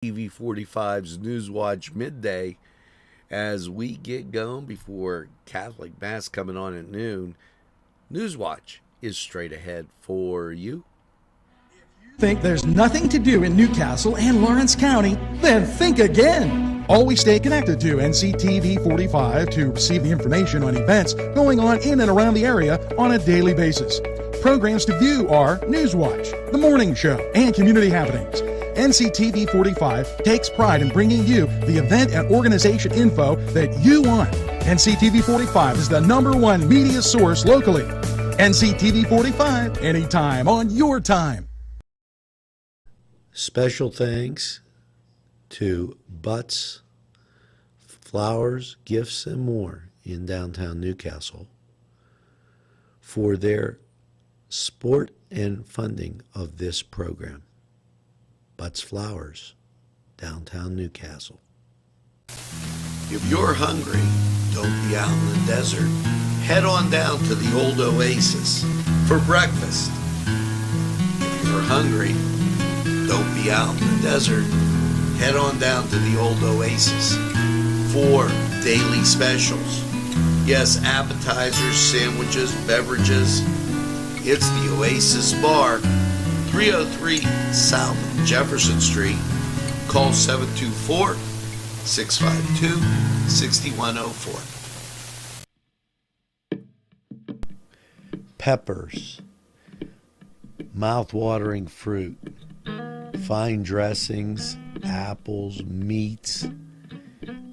Nctv45's Newswatch Midday as we get going before Catholic Mass coming on at noon. Newswatch is straight ahead for you. Think there's nothing to do in Newcastle and Lawrence County? Then think again. Always stay connected to NCTV45 to receive the information on events going on in and around the area on a daily basis. Programs to view are Newswatch, The Morning Show, and Community Happenings. NCTV45 takes pride in bringing you the event and organization info that you want. NCTV45 is the #1 media source locally. NCTV45, anytime on your time. Special thanks to Butts, Flowers, Gifts, and More in downtown Newcastle for their support and funding of this program. Butts Flowers, downtown Newcastle. If you're hungry, don't be out in the desert. Head on down to the old Oasis for breakfast. If you're hungry, don't be out in the desert. Head on down to the old Oasis for daily specials. Yes, appetizers, sandwiches, beverages. It's the Oasis Bar, 303 South Jefferson Street. Call 724-652-6104. Peppers, mouth-watering fruit, fine dressings, apples, meats.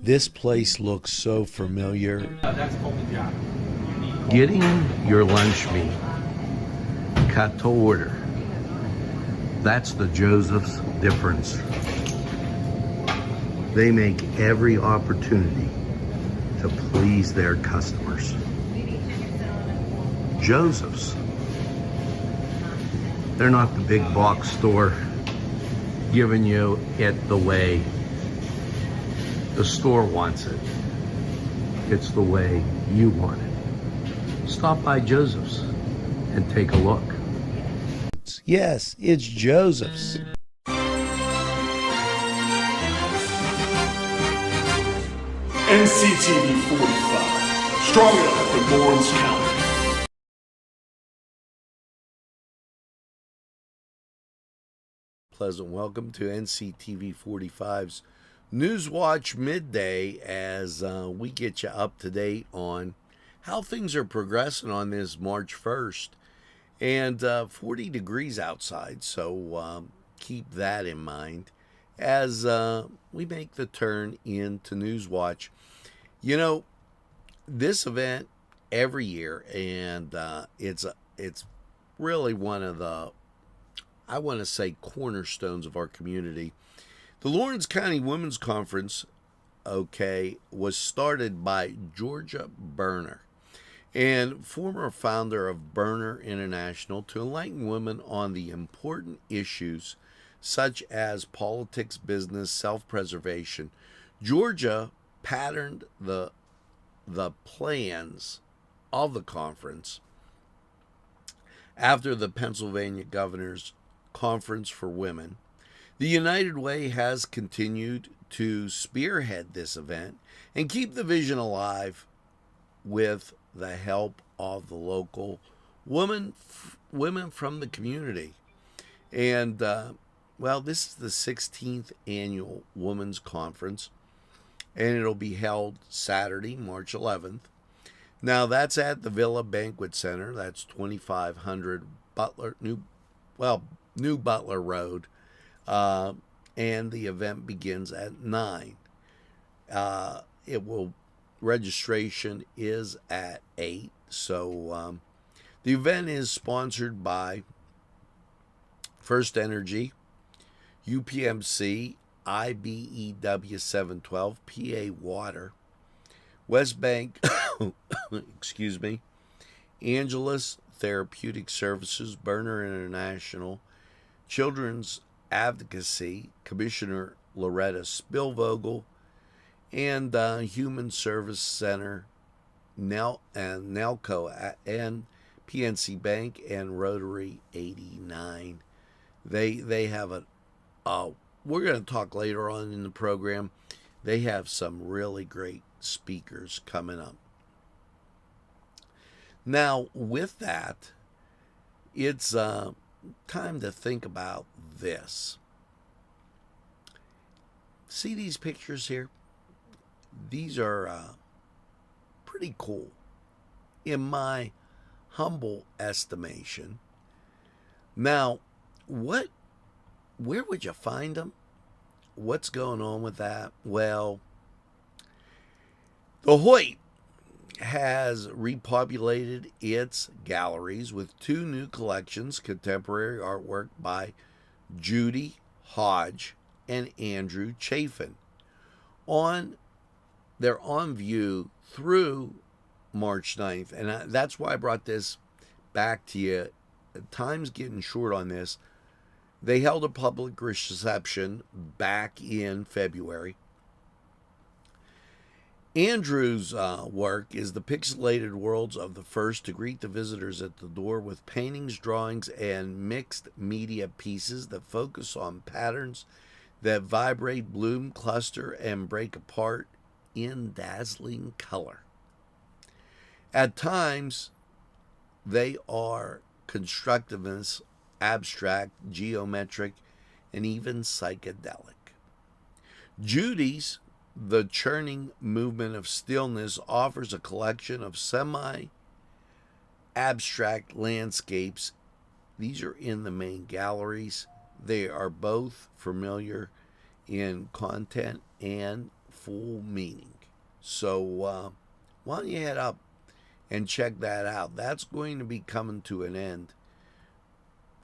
This place looks so familiar. Getting your lunch meat cut to order. That's the Joseph's difference. They make every opportunity to please their customers. Joseph's. They're not the big box store giving you it the way the store wants it. It's the way you want it. Stop by Joseph's and take a look. Yes, it's Joseph's. NCTV45, strong enough for Lawrence County. Pleasant welcome to NCTV45's Newswatch Midday as we get you up to date on how things are progressing on this March 1st. And 40 degrees outside, so keep that in mind as we make the turn into Newswatch. You know, this event every year, and it's really one of the, I want to say, cornerstones of our community. The Lawrence County Women's Conference, was started by Georgia Berner, and former founder of Berner International, to enlighten women on the important issues such as politics, business, self-preservation. Georgia patterned the plans of the conference after the Pennsylvania Governor's Conference for Women. The United Way has continued to spearhead this event and keep the vision alive with the help of the local women from the community. And, this is the 16th annual Women's Conference, and it'll be held Saturday, March 11th. Now, that's at the Villa Banquet Center. That's 2500 New Butler Road, and the event begins at 9. Registration is at 8. So the event is sponsored by First Energy, UPMC, IBEW 712, PA Water, West Bank, excuse me, Angelus Therapeutic Services, Berner International, Children's Advocacy, Commissioner Loretta Spillvogel, and Human Service Center, Nelco, and PNC Bank, and Rotary 89. They have a we're going to talk later on in the program. They have some really great speakers coming up. Now, with that, it's time to think about this. See these pictures here? These are pretty cool, in my humble estimation. Now, where would you find them? What's going on with that? Well, the Hoyt has repopulated its galleries with 2 new collections, contemporary artwork by Judy Hodge and Andrew Chafin. They're on view through March 9th, and that's why I brought this back to you. Time's getting short on this. They held a public reception back in February. Andrew's work is the pixelated worlds of the first to greet the visitors at the door with paintings, drawings, and mixed media pieces that focus on patterns that vibrate, bloom, cluster, and break apart in dazzling color. At times, they are constructivist, abstract, geometric, and even psychedelic. Judy's The Churning Movement of Stillness offers a collection of semi-abstract landscapes. These are in the main galleries. They are both familiar in content and full meaning. So why don't you head up and check that out? That's going to be coming to an end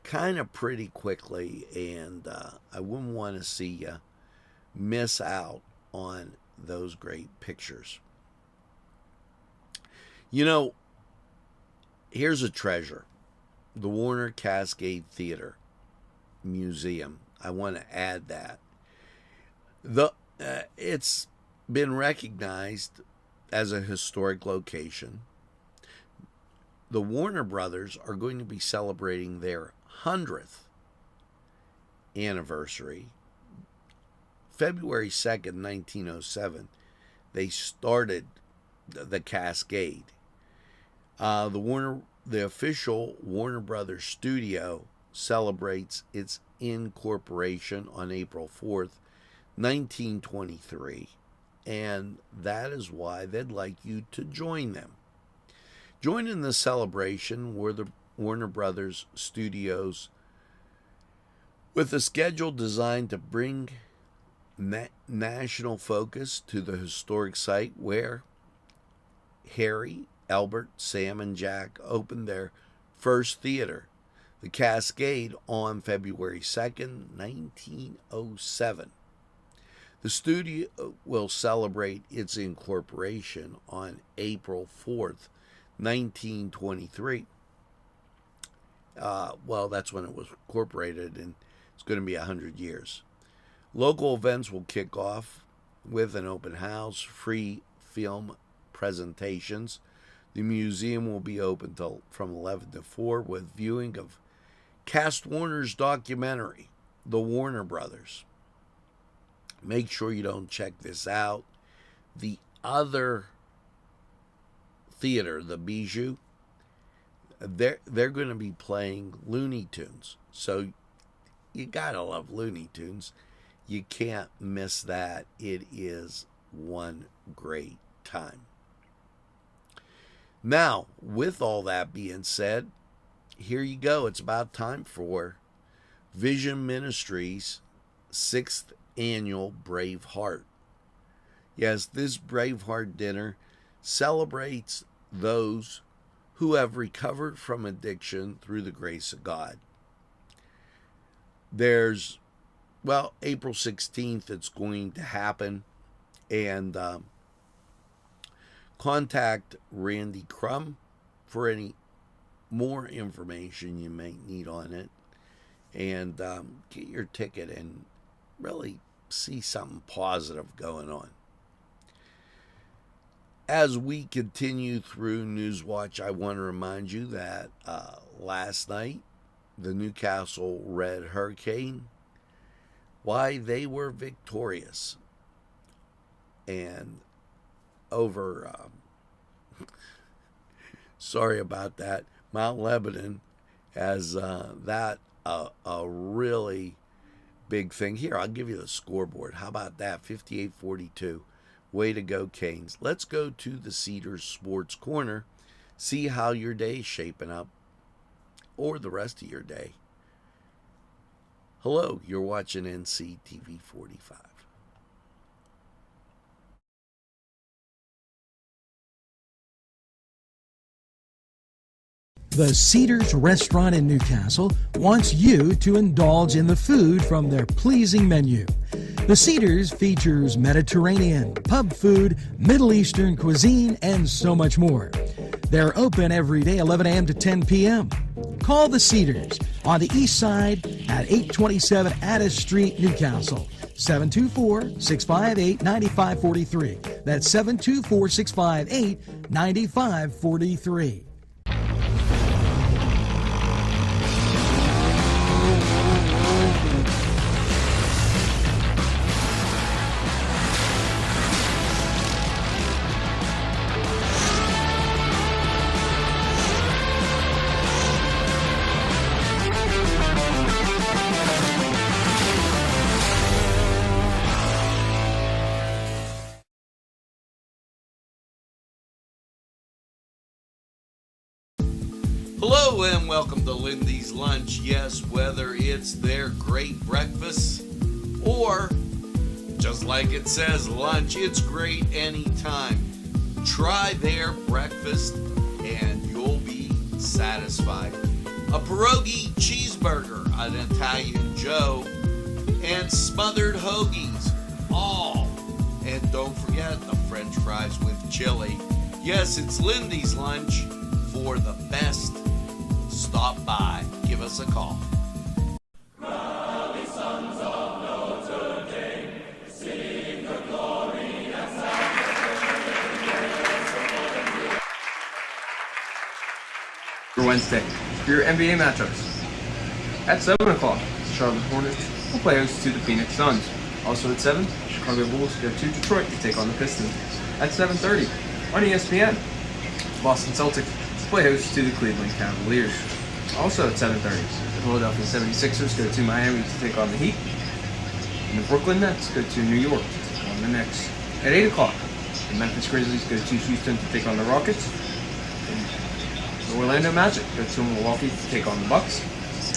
kind of pretty quickly, and I wouldn't want to see you miss out on those great pictures. You know, here's a treasure. The Warner Cascade Theater Museum. I want to add that. It's been recognized as a historic location. The Warner Brothers are going to be celebrating their 100th anniversary. February 2nd, 1907, they started the Cascade. The official Warner Brothers studio celebrates its incorporation on April 4th, 1923, and that is why they'd like you to join them. Join in the celebration were the Warner Brothers studios with a schedule designed to bring national focus to the historic site where Harry, Albert, Sam, and Jack opened their first theater, the Cascade, on February 2nd, 1907. The studio will celebrate its incorporation on April 4th, 1923. Well, that's when it was incorporated, and it's going to be 100 years. Local events will kick off with an open house, free film presentations. The museum will be open from 11 to 4 with viewing of Cast Warner's documentary, The Warner Brothers. Make sure you don't check this out. The other theater, the Bijou, they're going to be playing Looney Tunes. So you got to love Looney Tunes. You can't miss that. It is one great time. Now, with all that being said, here you go. It's about time for Vision Ministries' 6th annual Brave Heart. Yes, this Brave Heart dinner celebrates those who have recovered from addiction through the grace of God. There's, April 16th it's going to happen, and contact Randy Crum for any more information you may need on it, and get your ticket and really see something positive going on. As we continue through Newswatch, I want to remind you that last night, the Newcastle Red Hurricane why they were victorious. And over, sorry about that, Mount Lebanon has that a really big thing. Here, I'll give you the scoreboard. How about that? 58-42. Way to go, Canes. Let's go to the Cedars Sports Corner, see how your day's shaping up, or the rest of your day. Hello, you're watching NCTV45. The Cedars Restaurant in Newcastle wants you to indulge in the food from their pleasing menu. The Cedars features Mediterranean, pub food, Middle Eastern cuisine, and so much more. They're open every day 11 a.m. to 10 p.m. Call the Cedars on the east side at 827 Addis Street, Newcastle. 724-658-9543. That's 724-658-9543. Hello and welcome to Lindy's Lunch. Yes, whether it's their great breakfast or, just like it says, lunch, it's great anytime. Try their breakfast and you'll be satisfied. A pierogi cheeseburger, an Italian Joe, and smothered hoagies, all. And don't forget the French fries with chili. Yes, it's Lindy's Lunch. For the best, stop by. Give us a call. Rally, sons of Notre Dame, sing the glory and salvation. For Wednesday, for your NBA matchups. At 7 o'clock, Charlotte Hornets will play host to the Phoenix Suns. Also at 7, Chicago Bulls go to Detroit to take on the Pistons. At 7:30, on ESPN, Boston Celtics play host to the Cleveland Cavaliers. Also at 7:30, the Philadelphia 76ers go to Miami to take on the Heat. And the Brooklyn Nets go to New York to take on the Knicks. At 8 o'clock, the Memphis Grizzlies go to Houston to take on the Rockets. And the Orlando Magic go to Milwaukee to take on the Bucks.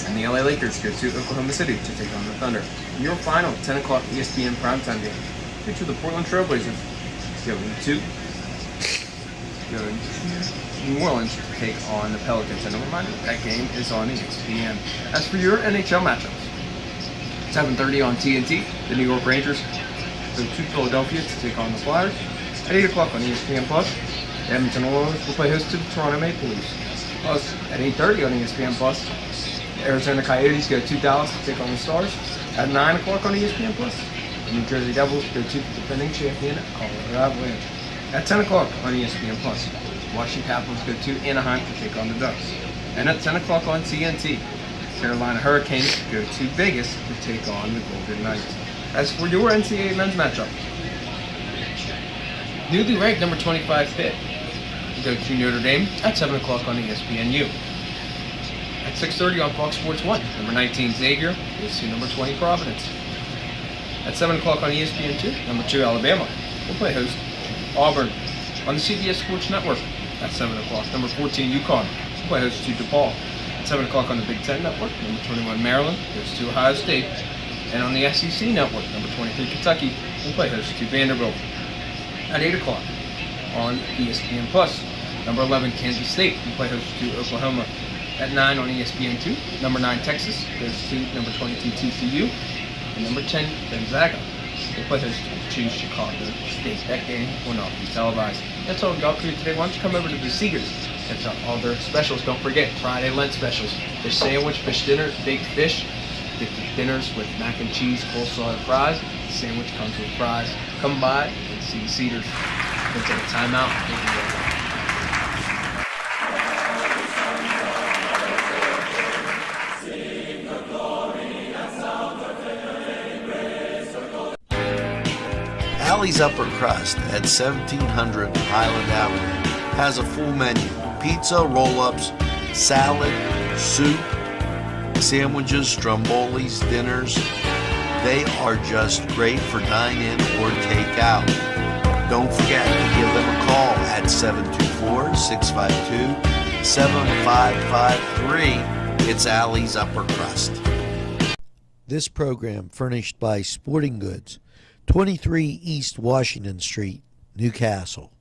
And the LA Lakers go to Oklahoma City to take on the Thunder. And your final 10 o'clock ESPN primetime game features the Portland Trailblazers going to New Orleans to take on the Pelicans. And a reminder, that game is on ESPN. As for your NHL matchups, 7:30 on TNT, the New York Rangers go to Philadelphia to take on the Flyers. At 8 o'clock on ESPN+, the Edmonton Oilers will play host to the Toronto Maple Leafs. Plus, at 8:30 on ESPN+, the Arizona Coyotes go to Dallas to take on the Stars. At 9 o'clock on ESPN+, the New Jersey Devils go to the defending champion Colorado Avalanche. At 10 o'clock on ESPN+, Washington Capitals go to Anaheim to take on the Ducks. And at 10 o'clock on TNT, Carolina Hurricanes go to Vegas to take on the Golden Knights. As for your NCAA men's matchup, newly ranked number 25 Pitt go to Notre Dame at 7 o'clock on ESPNU. At 6:30 on Fox Sports 1, number 19 Xavier goes to number 20 Providence. At 7 o'clock on ESPN2, number 2 Alabama will play host Auburn. On the CBS Sports Network at 7 o'clock, number 14 UConn will play host to DePaul. At 7 o'clock on the Big Ten Network, number 21 Maryland goes to Ohio State. And on the SEC Network, number 23 Kentucky will play host to Vanderbilt. At 8 o'clock on ESPN+, number 11 Kansas State will play host to Oklahoma. At 9 on ESPN2, number 9 Texas goes to number 22 TCU. And number 10 Gonzaga will play host to Chicago State. That game will not be televised. That's all we got for you today. Why don't you come over to the Cedars and check out all their specials. Don't forget, Friday Lent specials. Fish sandwich, fish dinner, baked fish. Get the dinners with mac and cheese, coleslaw, and fries. The sandwich comes with fries. Come by and see the Cedars. We'll take a timeout. We'll be right back. Allie's Upper Crust at 1700 Highland Avenue has a full menu: pizza, roll-ups, salad, soup, sandwiches, strombolis, dinners. They are just great for dine-in or take-out. Don't forget to give them a call at 724-652-7553. It's Allie's Upper Crust. This program furnished by Sporting Goods, 23 East Washington Street, Newcastle.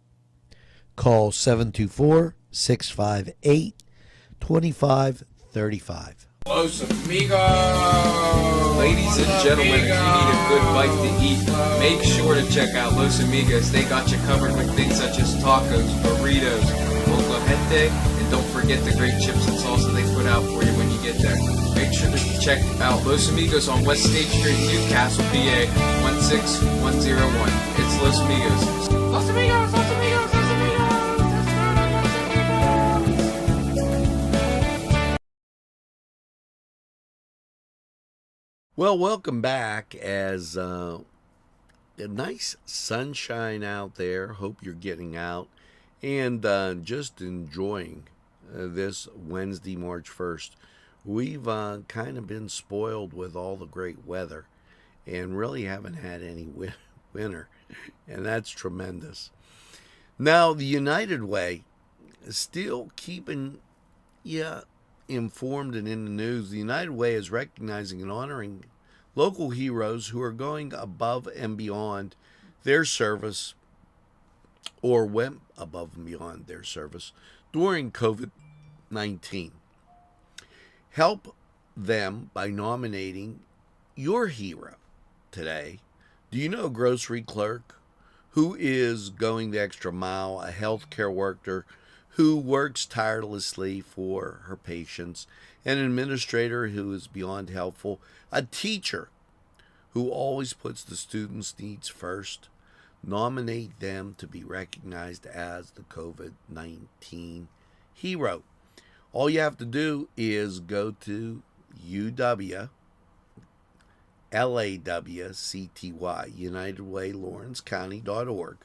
Call 724-658-2535. Los Amigos! Ladies and gentlemen, if you need a good bite to eat, make sure to check out Los Amigos. They got you covered with things such as tacos, burritos, mocajete, and don't forget the great chips and salsa they put out for you when you get there. Make sure to check out Los Amigos on West State Street, Newcastle, PA, 16101. It's Los Amigos. Los Amigos, Los Amigos, Los Amigos! Well, welcome back. As a nice sunshine out there. Hope you're getting out and just enjoying this Wednesday, March 1st. We've kind of been spoiled with all the great weather and really haven't had any winter, and that's tremendous. Now, the United Way is still keeping you informed and in the news. The United Way is recognizing and honoring local heroes who are going above and beyond their service, or went above and beyond their service during COVID-19. Help them by nominating your hero today. Do you know a grocery clerk who is going the extra mile, a healthcare worker who works tirelessly for her patients, an administrator who is beyond helpful, a teacher who always puts the students' needs first? Nominate them to be recognized as the COVID-19 hero. All you have to do is go to UW, LAWCTY, UnitedWayLawrenceCounty.org.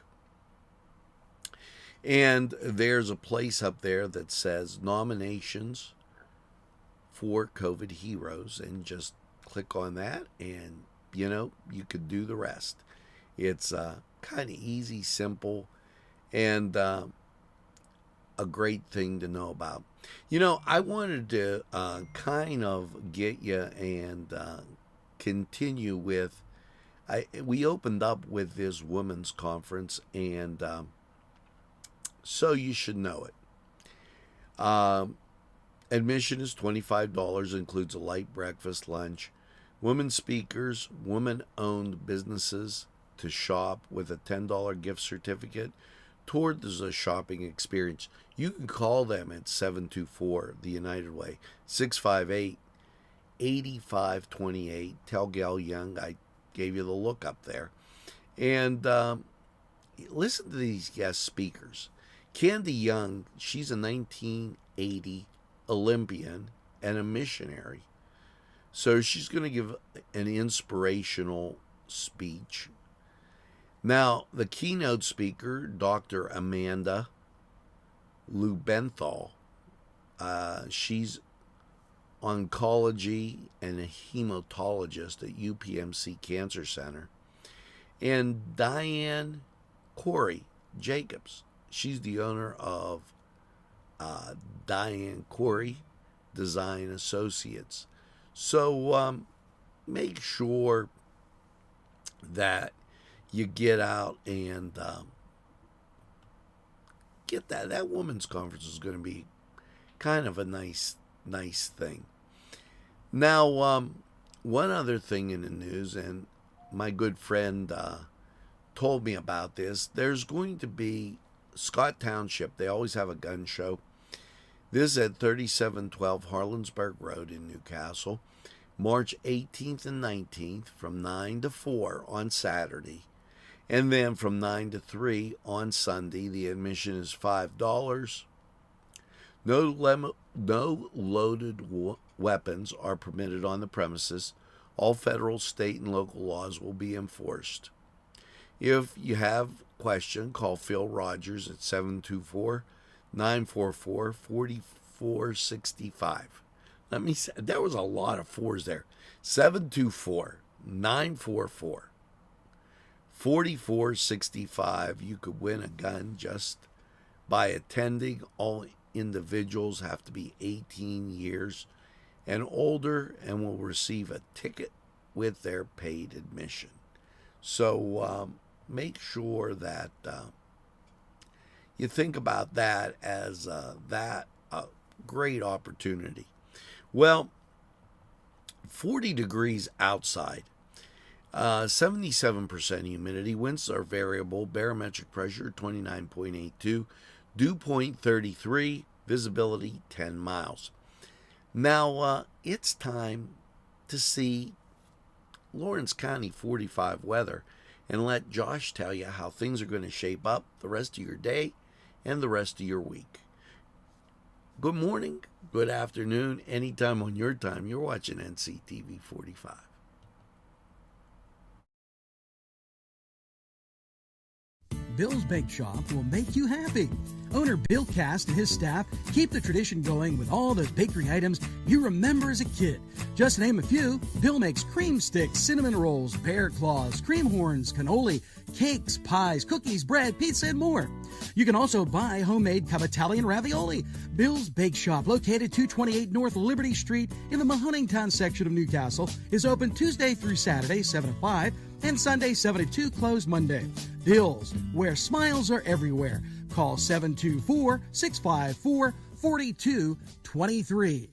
And there's a place up there that says nominations for COVID heroes, and just click on that and, you could do the rest. It's kind of easy, simple, and a great thing to know about. I wanted to kind of get you and continue with, we opened up with this women's conference, and so you should know it. Admission is $25, includes a light breakfast, lunch. Women speakers, women-owned businesses to shop with a $10 gift certificate towards a shopping experience. You can call them at 724, the United Way, 658-8528. Tell Gail Young I gave you the look up there. And listen to these guest speakers. Candy Young, she's a 1980 Olympian and a missionary. So she's going to give an inspirational speech. Now, the keynote speaker, Dr. Amanda Lubenthal, she's oncology and a hematologist at UPMC Cancer Center. And Diane Corey Jacobs, she's the owner of Diane Corey Design Associates. So make sure that you get out and get that. That women's conference is going to be kind of a nice thing. Now, one other thing in the news, and my good friend told me about this. There's going to be Scott Township. They always have a gun show. This is at 3712 Harlansburg Road in Newcastle, March 18th and 19th from 9 to 4 on Saturday, and then from 9 to 3 on Sunday. The admission is $5. No loaded weapons are permitted on the premises. All federal, state, and local laws will be enforced. If you have a question, call Phil Rogers at 724-944-4465. Let me say, there was a lot of fours there. 724-944-4465. You could win a gun just by attending. All individuals have to be 18 years and older and will receive a ticket with their paid admission. So make sure that you think about that as a great opportunity. Well, 40 degrees outside, 77% humidity, winds are variable, barometric pressure 29.82, dew point 33, visibility 10 miles. Now, it's time to see Lawrence County 45 weather and let Josh tell you how things are going to shape up the rest of your day and the rest of your week. Good morning, good afternoon, anytime on your time. You're watching NCTV45. Bill's Bake Shop will make you happy. Owner Bill Cast and his staff keep the tradition going with all the bakery items you remember as a kid. Just to name a few, Bill makes cream sticks, cinnamon rolls, bear claws, cream horns, cannoli, cakes, pies, cookies, bread, pizza, and more. You can also buy homemade Cavatelli and ravioli. Bill's Bake Shop, located 228 North Liberty Street in the Mahoningtown section of Newcastle, is open Tuesday through Saturday, 7 to 5, and Sunday, 7 to 2, closed Monday. Bill's, where smiles are everywhere. Call 724-654-4223.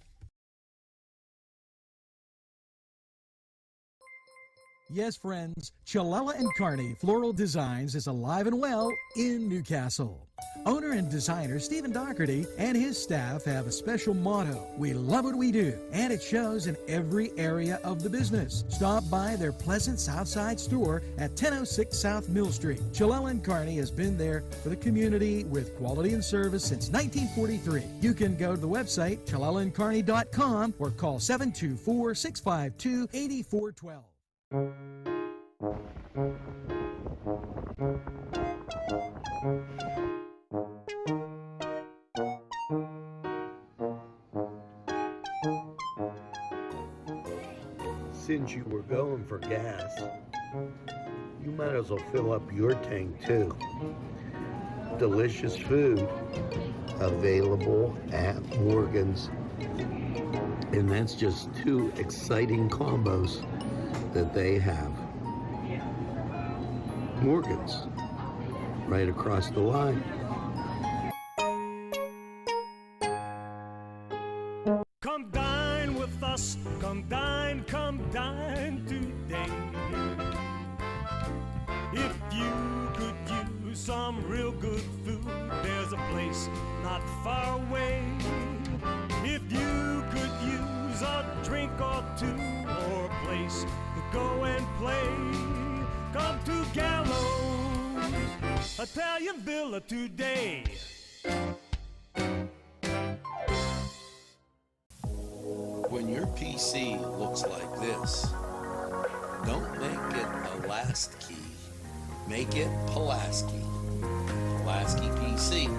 Yes, friends, Chalella and Carney Floral Designs is alive and well in Newcastle. Owner and designer Stephen Doherty and his staff have a special motto: we love what we do, and it shows in every area of the business. Stop by their pleasant Southside store at 1006 South Mill Street. Chalella and Carney has been there for the community with quality and service since 1943. You can go to the website chalellaandcarney.com or call 724-652-8412. Since you were going for gas, you might as well fill up your tank too. Delicious food available at Morgan's, and that's just two exciting combos that they have. Morgan's, right across the line. Come dine with us, come dine today. If you could use some real good food, there's a place not far away. If you could use a drink or two, or a place to go and play, come to Gallows Italian Villa today. When your PC looks like this, don't make it a last key. Make it Pulaski. Pulaski PC.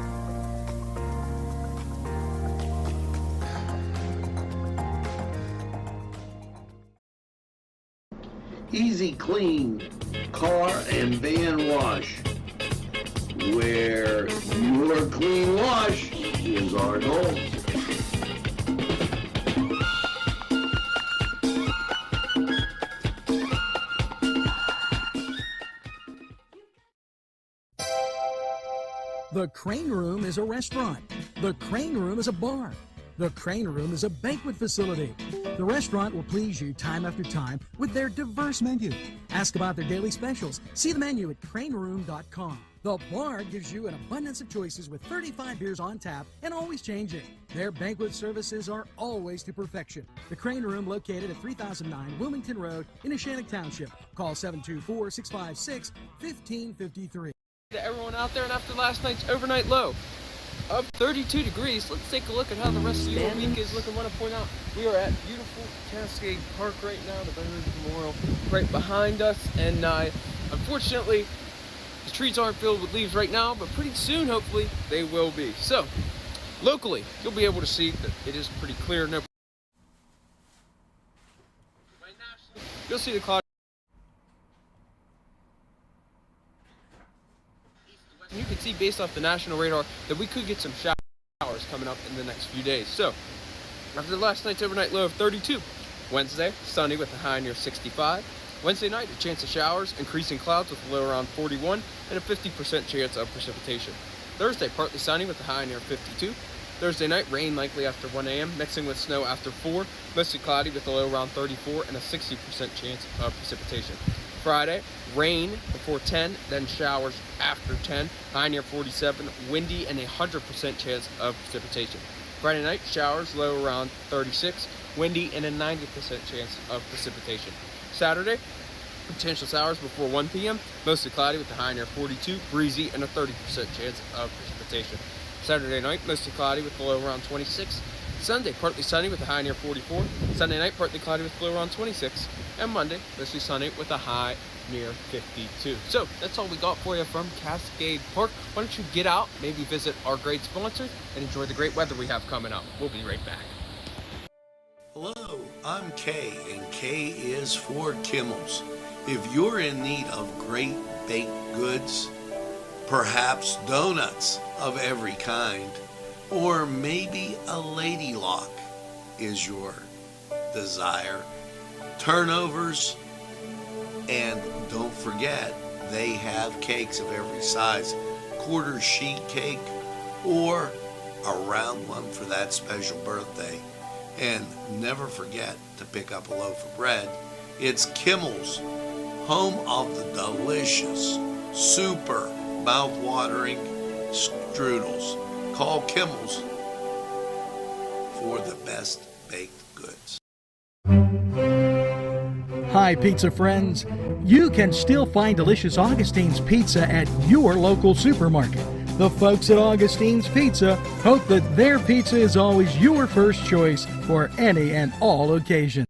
Easy Clean Car and Van Wash, where your clean wash is our goal. The Crane Room is a restaurant. The Crane Room is a bar. The Crane Room is a banquet facility. The restaurant will please you time after time with their diverse menu. Ask about their daily specials. See the menu at craneroom.com. The bar gives you an abundance of choices with 35 beers on tap and always changing. Their banquet services are always to perfection. The Crane Room, located at 3009 Wilmington Road in Neshannock Township. Call 724-656-1553. To everyone out there, and after last night's overnight low of 32 degrees, let's take a look at how the rest of your week is looking. I want to point out we are at beautiful Cascade Park right now, the Veterans Memorial right behind us, and unfortunately The trees aren't filled with leaves right now, but pretty soon, hopefully, they will be. So, locally, you'll be able to see that it is pretty clear. No, you'll see the cloud. And you can see based off the national radar that we could get some showers coming up in the next few days. So, after last night's overnight low of 32, Wednesday, sunny with a high near 65. Wednesday night, a chance of showers, increasing clouds with a low around 41, and a 50% chance of precipitation. Thursday, partly sunny with a high near 52. Thursday night, rain likely after 1 a.m., mixing with snow after 4, mostly cloudy with a low around 34, and a 60% chance of precipitation. Friday, rain before 10, then showers after 10, high near 47, windy, and a 100% chance of precipitation. Friday night, showers, low around 36, windy, and a 90% chance of precipitation. Saturday, potential showers before 1 p.m., mostly cloudy with a high near 42, breezy, and a 30% chance of precipitation. Saturday night, mostly cloudy with a low around 26. Sunday, partly sunny with a high near 44. Sunday night, partly cloudy with a low around 26. And Monday, mostly sunny with a high near 52. So, that's all we got for you from Cascade Park. Why don't you get out, maybe visit our great sponsors, and enjoy the great weather we have coming up. We'll be right back. Hello, I'm Kay, and K is for Kimmel's. If you're in need of great baked goods, perhaps donuts of every kind, or maybe a lady lock is your desire, turnovers, and don't forget, they have cakes of every size, quarter sheet cake or a round one for that special birthday. And never forget to pick up a loaf of bread. It's Kimmel's, home of the delicious, super mouth-watering strudels. Call Kimmel's for the best baked goods. Hi, pizza friends. You can still find delicious Augustine's Pizza at your local supermarket. The folks at Augustine's Pizza hope that their pizza is always your first choice for any and all occasions.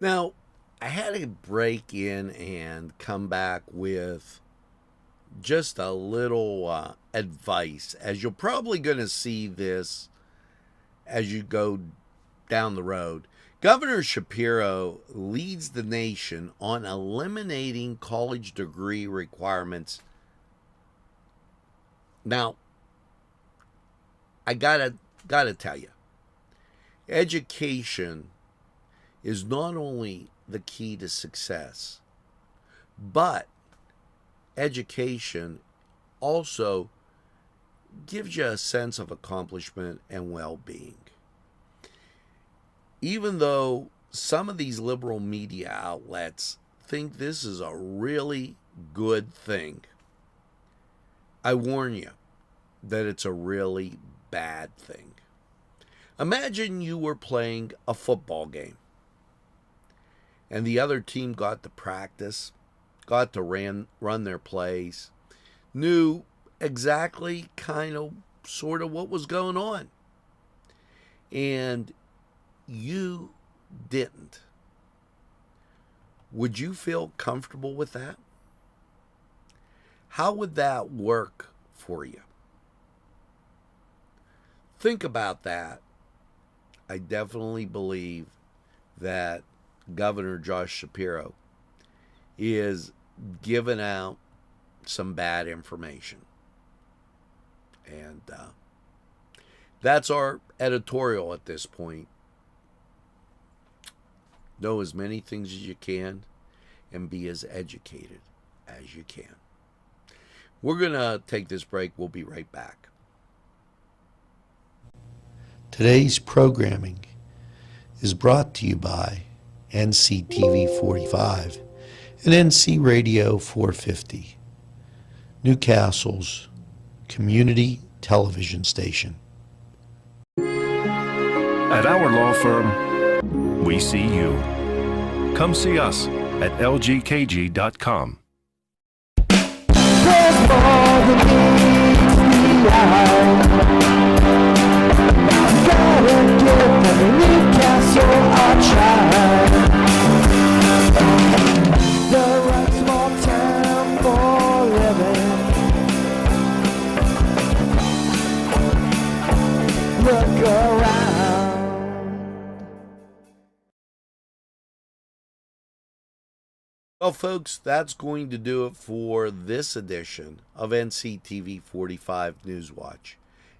Now, I had to break in and come back with just a little advice, as you're probably going to see this as you go down the road. Governor Shapiro leads the nation on eliminating college degree requirements. Now, I gotta tell you, education is not only the key to success, but education also gives you a sense of accomplishment and well-being. Even though some of these liberal media outlets think this is a really good thing, I warn you that it's a really bad thing. Imagine you were playing a football game and the other team got to practice, got to run their plays, knew exactly sort of what was going on. And you didn't. Would you feel comfortable with that? How would that work for you? Think about that. I definitely believe that Governor Josh Shapiro is giving out some bad information. And that's our editorial at this point. Know as many things as you can and be as educated as you can. We're going to take this break. We'll be right back. Today's programming is brought to you by Nctv45 and NC Radio 450, Newcastle's community television station. At our law firm, we see you. Come see us at lgkg.com. There's more than meets the eye. Gotta give every Newcastle a try. Well, folks, that's going to do it for this edition of NCTV45 Newswatch.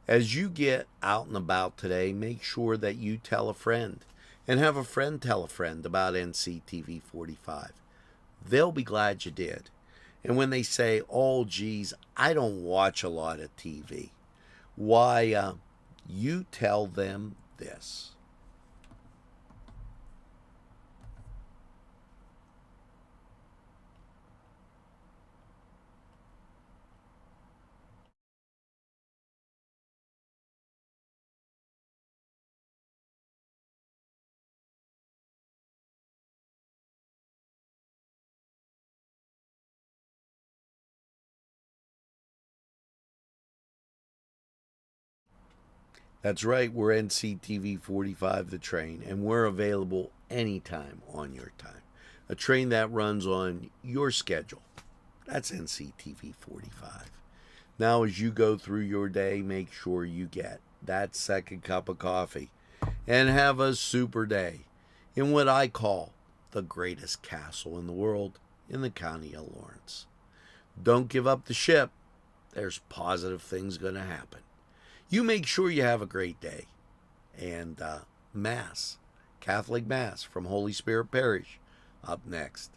As you get out and about today, make sure that you tell a friend and have a friend tell a friend about NCTV45. They'll be glad you did. And when they say, oh, geez, I don't watch a lot of TV, why, you tell them this. That's right, we're NCTV 45 The Train, and we're available anytime on your time. A train that runs on your schedule. That's NCTV 45. Now, as you go through your day, make sure you get that second cup of coffee and have a super day in what I call the greatest castle in the world in the county of Lawrence. Don't give up the ship. There's positive things going to happen. You make sure you have a great day. And Mass, Catholic Mass from Holy Spirit Parish, up next.